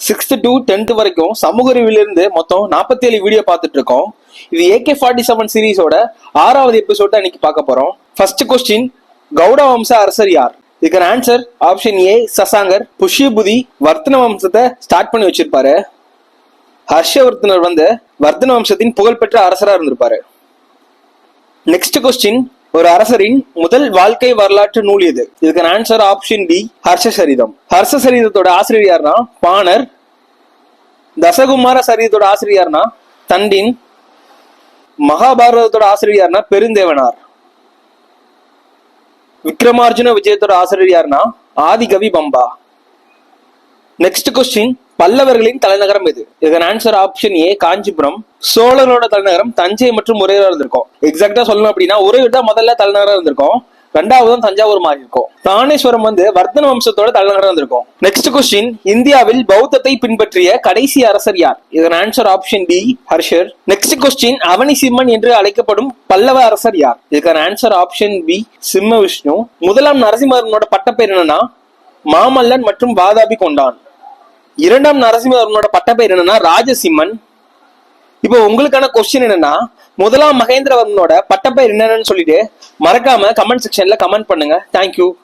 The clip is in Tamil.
6th to 10th வரைக்கும் சமூக அறிவிலிருந்து மொத்தம் 47 வீடியோ பார்த்துட்டு இருக்கோம். இது AK-47 சீரீஸோட 6வது எபிசோட இன்னைக்கு பார்க்க போறோம். ஃபர்ஸ்ட் கொஸ்டின், கௌட வம்ச அரசர் யார்? இதுக்கான ஆன்சர் ஆப்ஷன் ஏ சசாங்கர். புஷ்யபுதி வர்த்தன வம்சத்தை ஸ்டார்ட் பண்ணி வச்சிருப்பாரு. ஹர்ஷவர்தனர் வர்த்தன வம்சத்தின் புகழ்பெற்ற அரசரா இருந்திருப்பாரு. நெக்ஸ்ட் கொஸ்டின், ஒரு அரசரின் முதல் வாழ்க்கை வரலாற்று நூல் எது? இதுக்கான ஆன்சர் ஆப்ஷன் டி ஹர்ஷசரிதம். ஹர்ஷசரிதத்தோட ஆசிரியர் யாருன்னா பாணர். தசகுமார சரிதத்தோட ஆசிரியர் யாருன்னா தண்டின். மகாபாரதத்தோட ஆசிரியர் யாருன்னா பெருந்தேவனார். விக்ரமார்ஜுன விஜயத்தோட ஆசிரியர் யாருன்னா ஆதிகவி பம்பா. நெக்ஸ்ட் கொஸ்டின், பல்லவர்களின் தலைநகரம் எது? இதுக்கான ஆன்சர் ஆப்ஷன் ஏ காஞ்சிபுரம். சோழரோட தலைநகரம் தஞ்சை மற்றும் உறையூர் இருந்திருக்கும். எக்ஸாக்டா சொல்லணும் அப்படின்னா உறையூர் தான் முதல்ல தலைநகரம் இருந்திருக்கும், ரெண்டாவது தஞ்சாவூர் மாறி இருக்கும். தானேஸ்வரம் வர்த்தன வம்சத்தோட தலைநகரம் இருந்திருக்கும். நெக்ஸ்ட் கொஸ்டின், இந்தியாவில் பௌத்தத்தை பின்பற்றிய கடைசி அரசர் யார்? இதன் ஆன்சர் ஆப்ஷன் டி ஹர்ஷர். நெக்ஸ்ட் கொஸ்டின், அவனி சிம்மன் என்று அழைக்கப்படும் பல்லவ அரசர் யார்? இதுக்கான ஆன்சர் ஆப்ஷன் பி சிம்ம விஷ்ணு. முதலாம் நரசிம்மவர்மனோட பட்டப்பேர் என்னன்னா மாமல்லன் மற்றும் வாதாபி கொண்டான். இரண்டாம் நரசிம்மவர்மனோட பட்டப்பேர் என்னன்னா ராஜசிம்மன். இப்போ உங்களுக்கான கொஸ்டின் என்னன்னா, முதலாம் மகேந்திரவர்மனோட பட்டப்பேர் என்னன்னு சொல்லிட்டு மறக்காம கமெண்ட் செக்ஷன்ல கமெண்ட் பண்ணுங்க. தேங்க்யூ.